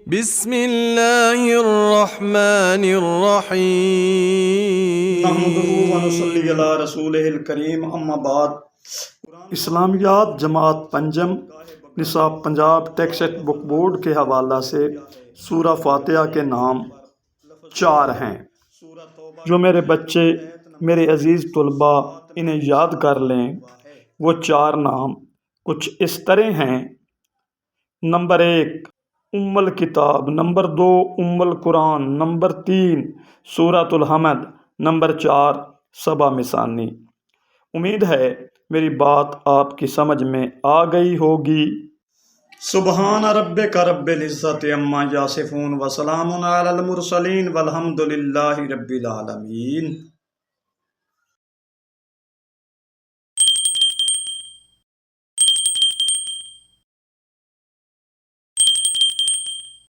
بسم اللہ الرحمن الرحیم نحمدہ ونصلی علی رسولہ الکریم اما بعد۔ اسلامیات جماعت پنجم نصاب پنجاب ٹیکسٹ بک بورڈ کے حوالہ سے سورہ فاتحہ کے نام 4 ہیں جو میرے بچے، میرے عزیز طلباء انہیں یاد کر لیں۔ وہ 4 نام کچھ اس طرح ہیں: نمبر 1 ام الکتاب، نمبر 2 ام القرآن، نمبر 3 سورۃ الحمد، نمبر 4 سبع مثانی۔ امید ہے میری بات آپ کی سمجھ میں آ گئی ہوگی۔ سبحان ربک رب العزت عما یصفون وسلام علی المرسلین والحمد للہ رب العالمین۔